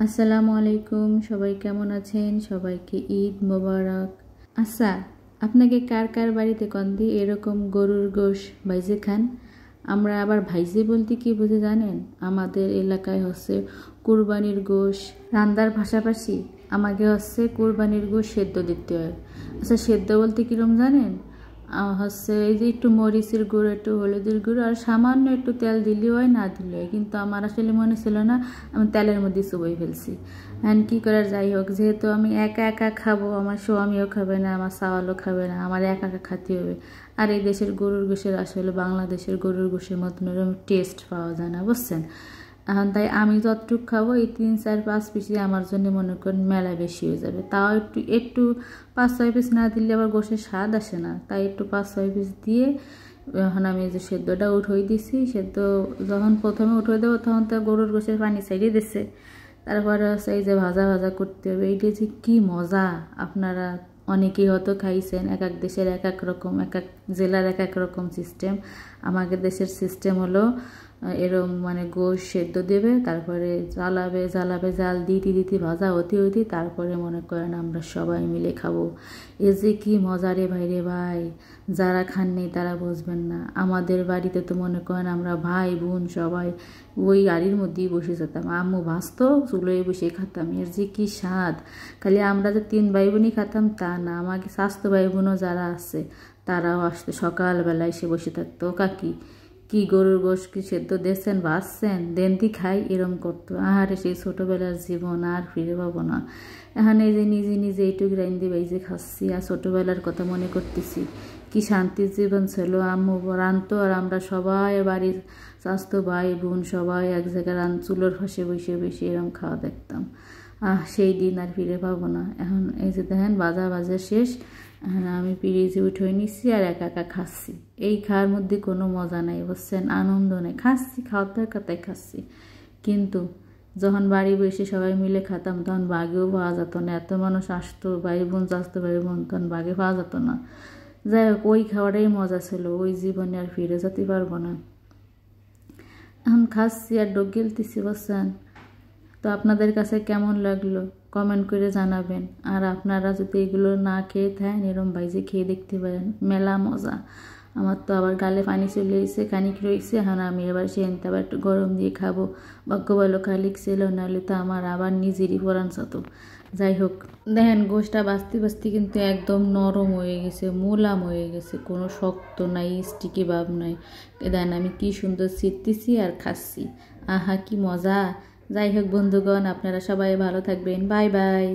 আসসালামু আলাইকুম, সবাই কেমন আছেন? সবাইকে ঈদ মোবারক। আচ্ছা, আপনাকে কার কার বাড়িতে কন্দি এরকম গরুর গোশ ভাইজে খান? আমরা আবার ভাইজে বলতে কি বুঝে জানেন? আমাদের এলাকায় হচ্ছে কুরবানির গোশ রান্নার পাশাপাশি আমাকে হচ্ছে কুরবানির গোশ সেদ্ধ দিতে হয়। আচ্ছা, সেদ্ধ বলতে কিরম জানেন? হচ্ছে এই যে একটু মরিচের গুঁড়ো, একটু হলুদের গুঁড়ো আর সামান্য একটু তেল দিলেও হয়, না দিলে হয়, কিন্তু আমার আসলে মনে ছিল না, আমি তেলের মধ্যে চুবই ফেলছি। হ্যাঁ, কী করার, যাই হোক, যেহেতু আমি একা একা খাবো, আমার স্বামীও খাবে না, আমার সাওয়ালও খাবে না, আমার একা একা খাতে হবে। আর এই দেশের গরুর গোশের আসলে বাংলাদেশের গরুর গোশের মতন এরকম টেস্ট পাওয়া যায় না, বুঝছেন? এখন তাই আমি যতটুকু খাবো এই 3-4-5 পিস আমার জন্য মনে করেন মেলা বেশি হয়ে যাবে। তাও একটু একটু 5-6 পিস না দিলে আবার গোশের স্বাদ আসে না, তাই একটু 5-6 পিস দিয়ে এখন আমি এই যে সেদ্ধটা উঠোই দিছি। সেদ্ধ যখন প্রথমে উঠোই দেবো তখন তো গরুর গোশের পানি ছাড়িয়ে দিচ্ছে, তারপরে হচ্ছে এই যে ভাজা ভাজা করতে হবে। এইটা যে কী মজা! আপনারা অনেকেই হয়তো খাইছেন, এক এক দেশের এক এক রকম, এক এক জেলার এক এক রকম সিস্টেম। আমাদের দেশের সিস্টেম হলো এরম মানে গোশ সেদ্ধ দেবে, তারপরে জ্বালাবে জ্বালাবে, জাল দিতে দিতে ভাজা হতে হতে তারপরে মনে করেন আমরা সবাই মিলে খাবো। এ যে কী মজা রে ভাই রে ভাই! যারা খাননি তারা বুঝবেন না। আমাদের বাড়িতে তো মনে করেন আমরা ভাই বোন সবাই ওই আড়ির মধ্যেই বসে যেতাম, আম্মু ভাজতো চুলোয় বসে খেতাম। এর যে কী স্বাদ! খালি আমরা যে 3 ভাই বোনই খেতাম তা না, আমাকে স্বাস্থ্য ভাই বোনও যারা আছে তারাও আসতে সকালবেলায় এসে বসে থাকতো, কাকি কি গরুর গোশ কি সেদ্ধ দিয়েছেন, ভাজছেন, দেনতি খাই, এরম করতো। আহারে সেই ছোটোবেলার জীবন আর ফিরে পাবো না। এখন এই যে নিজে নিজে এইটুকু রাইন্দি বাইজে খাচ্ছি আর ছোটোবেলার কথা মনে করতেছি। কি শান্তির জীবন ছিল, আম্মু রানতো আর আমরা সবাই বাড়ির স্বাস্থ্য ভাই বোন সবাই এক জায়গায় চুলোর পাশে বসে বসে এরম খাওয়া দেখতাম। সেই দিন আর ফিরে পাবো না। এখন এই যে দেখেন বাজা বাজা শেষ, এখন আমি পিরিজে উঠে নিচ্ছি আর একা একা খাচ্ছি। এই খাওয়ার মধ্যে কোনো মজা নাই, বুঝছেন, আনন্দ নেই। খাচ্ছি, খাওয়ার দরকার তাই খাচ্ছি, কিন্তু যখন বাড়ি বসে সবাই মিলে খেতাম তখন বাঘেও পাওয়া যেত না। এত মানুষ আসতো, ভাই বোন আসতো, ভাই বোন, তখন বাঘে পাওয়া যেত না। যাই হোক, ওই খাওয়াটাই মজা ছিল, ওই জীবনে আর ফিরে যেতে পারবো না। এখন খাচ্ছি আর ডোক গিলতেছি, বুঝছেন। তো আপনাদের কাছে কেমন লাগলো কমেন্ট করে জানাবেন। আর আপনারা যদি এগুলো না খেয়ে থাকেন এরম বাইজে খেয়ে দেখতে পারেন, মেলা মজা। আমার তো আবার গালে পানি চলে এসেছে, খানিক রয়েছে, এখন আমি এবার সেনতে আবার একটু গরম দিয়ে খাবো। ভাগ্য ভালো খালিক ছিল, নাহলে তো আমার আবার নিজেরই পরান চাতো। যাই হোক, দেখেন গোশটা বাঁচতে বাঁচতে কিন্তু একদম নরম হয়ে গেছে, মোলাম হয়ে গেছে, কোনো শক্ত নাই, স্টিকি ভাব নাই। দেখেন আমি কি সুন্দর ছিটতেছি আর খাচ্ছি, আহা কি মজা! যাই হোক বন্ধুগণ, আপনারা সবাই ভালো থাকবেন, বাই বাই।